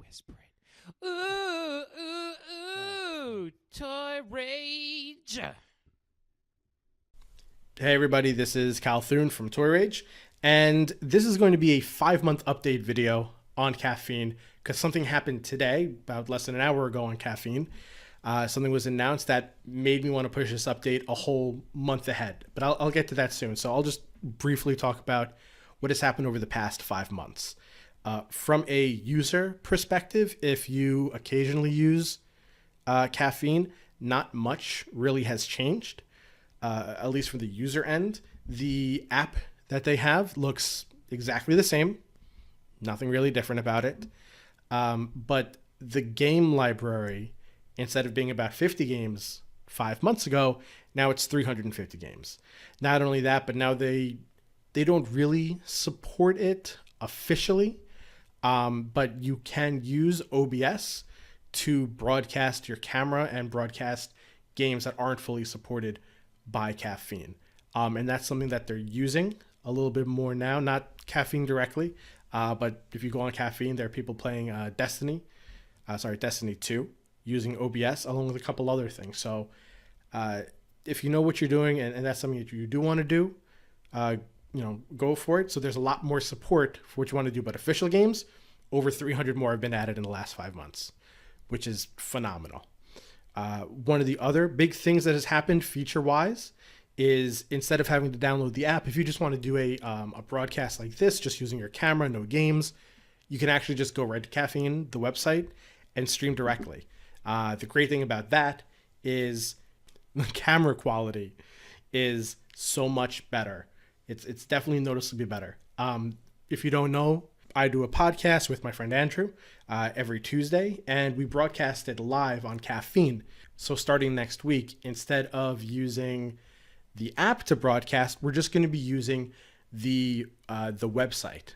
whisper it. Ooh, ooh, ooh, toy rage. Hey everybody, this is Cal Thune from Toy Rage, and this is going to be a 5-month update video on caffeine because something happened today, about less than an hour ago on caffeine. Something was announced that made me want to push this update a whole month ahead, but I'll get to that soon. So I'll just briefly talk about what has happened over the past 5 months. From a user perspective, if you occasionally use caffeine, not much really has changed. At least from the user end, the app that they have looks exactly the same. Nothing really different about it. But the game library, instead of being about 50 games 5 months ago, now it's 350 games. Not only that, but now they don't really support it officially, but you can use OBS to broadcast your camera and broadcast games that aren't fully supported by caffeine. And that's something that they're using a little bit more now, not caffeine directly, but if you go on caffeine, there are people playing Destiny 2 using OBS along with a couple other things. So if you know what you're doing and that's something that you do want to do, go for it. So there's a lot more support for what you want to do, but official games, over 300 more have been added in the last 5 months, which is phenomenal. One of the other big things that has happened feature-wise is instead of having to download the app, if you just want to do a broadcast like this, just using your camera, no games, you can actually just go right to Caffeine, the website, and stream directly. The great thing about that is the camera quality is so much better. It's definitely noticeably better. If you don't know, I do a podcast with my friend Andrew every Tuesday, and we broadcast it live on Caffeine. So starting next week, instead of using the app to broadcast, we're just going to be using the website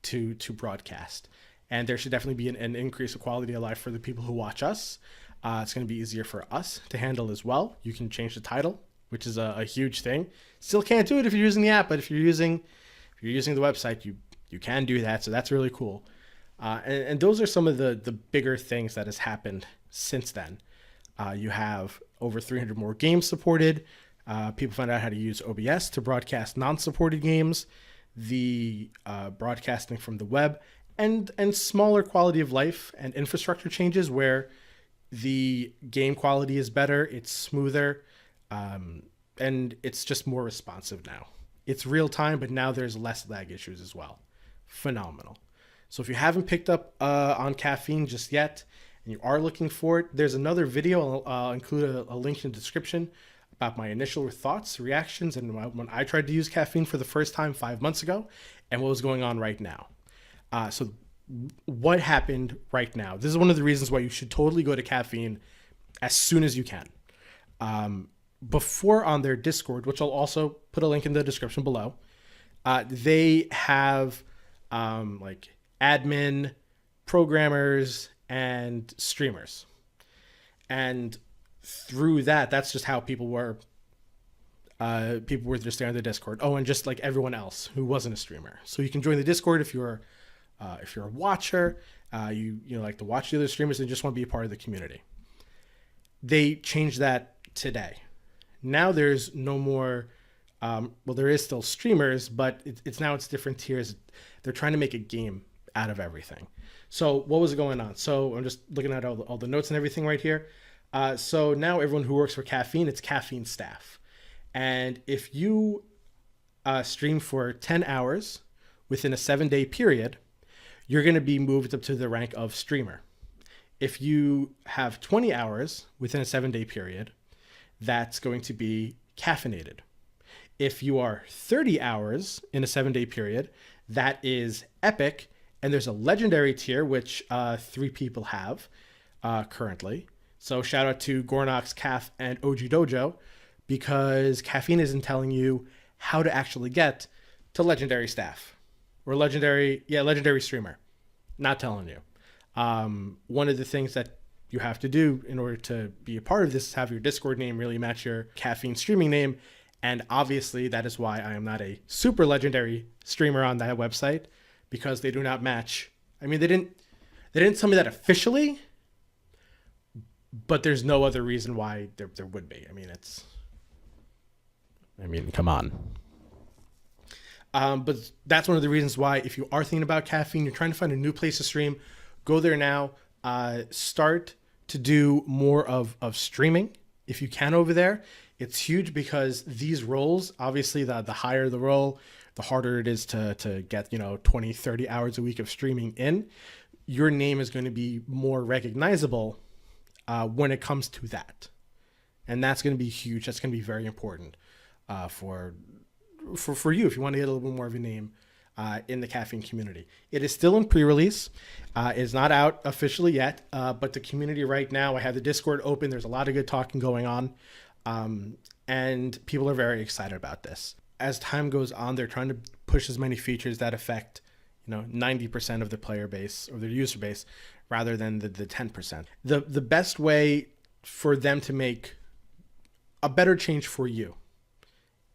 to broadcast. And there should definitely be an increase of quality of life for the people who watch us. It's going to be easier for us to handle as well. You can change the title, which is a huge thing. Still can't do it if you're using the app, but if you're using the website, you can do that. So that's really cool. And those are some of the bigger things that has happened since then. You have over 300 more games supported. People found out how to use OBS to broadcast non-supported games, the broadcasting from the web, and smaller quality of life and infrastructure changes where the game quality is better, it's smoother, and it's just more responsive now. It's real time, but now there's less lag issues as well. Phenomenal. So if you haven't picked up on Caffeine just yet and you are looking for it, there's another video. I'll include a link in the description about my initial thoughts, reactions, and when I tried to use caffeine for the first time 5 months ago and what was going on right now. So what happened right now? This is one of the reasons why you should totally go to Caffeine as soon as you can. Before on their Discord, which I'll also put a link in the description below, they have like admin, programmers, and streamers. And through that's just how people were just there on the Discord. Oh, and just like everyone else who wasn't a streamer. So you can join the Discord if you're a watcher, you like to watch the other streamers and just want to be a part of the community. They changed that today. Now there's no more there is still streamers, but it's different tiers. They're trying to make a game out of everything. So what was going on? So I'm just looking at all the notes and everything right here. So now everyone who works for Caffeine, it's Caffeine staff. And if you stream for 10 hours within a 7-day period, you're going to be moved up to the rank of streamer. If you have 20 hours within a 7-day period, that's going to be caffeinated. If you are 30 hours in a 7-day period, that is epic. And there's a legendary tier, which 3 people have currently. So shout out to Gornox, Caf, and OG Dojo, because Caffeine isn't telling you how to actually get to legendary staff or legendary streamer. Not telling you. One of the things that you have to do in order to be a part of this is have your Discord name really match your Caffeine streaming name. And obviously that is why I am not a super legendary streamer on that website, because they do not match. I mean, they They didn't tell me that officially, but there's no other reason why there would be. I mean, come on. But that's one of the reasons why, if you are thinking about caffeine, you're trying to find a new place to stream, go there now. Start to do more of streaming if you can over there. It's huge because these roles, obviously, the higher the role, the harder it is to get 20, 30 hours a week of streaming in. Your name is going to be more recognizable when it comes to that, and that's going to be huge. That's going to be very important for you if you want to get a little bit more of a name in the caffeine community. It is still in pre-release. It's not out officially yet, but the community right now, I have the Discord open. There's a lot of good talking going on, and people are very excited about this. As time goes on, they're trying to push as many features that affect 90% of their player base or their user base rather than the 10%. The best way for them to make a better change for you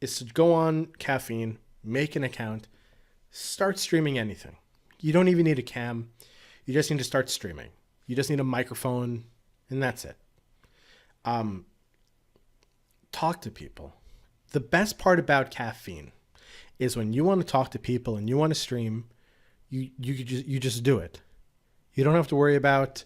is to go on Caffeine, make an account, start streaming anything. You don't even need a cam. You just need to start streaming. You just need a microphone, and that's it. Talk to people. The best part about Caffeine is when you want to talk to people and you want to stream, you just do it. You don't have to worry about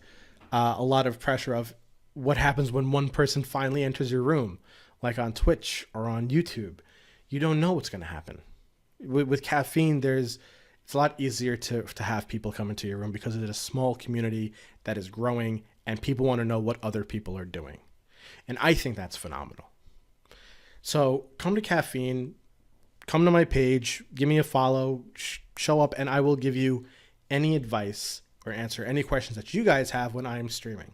a lot of pressure of what happens when one person finally enters your room, like on Twitch or on YouTube. You don't know what's going to happen. With Caffeine, it's a lot easier to have people come into your room because it is a small community that is growing and people want to know what other people are doing. And I think that's phenomenal. So come to Caffeine, come to my page, give me a follow, show up, and I will give you any advice or answer any questions that you guys have when I am streaming.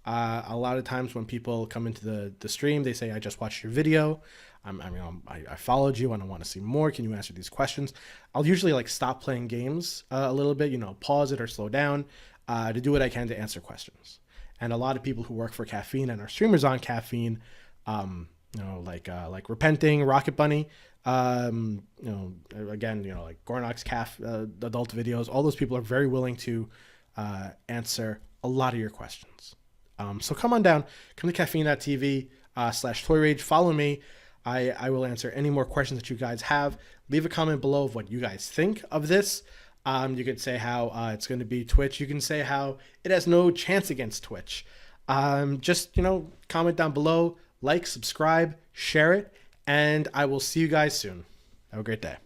A lot of times when people come into the stream, they say, I just watched your video. I followed you and I want to see more. Can you answer these questions? I'll usually stop playing games a little bit, pause it or slow down to do what I can to answer questions. And a lot of people who work for Caffeine and are streamers on Caffeine, like Repenting, Rocket Bunny, again, like Gornox Caf, adult videos, all those people are very willing to answer a lot of your questions. So come on down, come to caffeine.tv /Toy Rage, follow me. I will answer any more questions that you guys have. Leave a comment below of what you guys think of this. You could say how it's going to be Twitch. You can say how it has no chance against Twitch. Just, comment down below, like, subscribe, share it, and I will see you guys soon. Have a great day.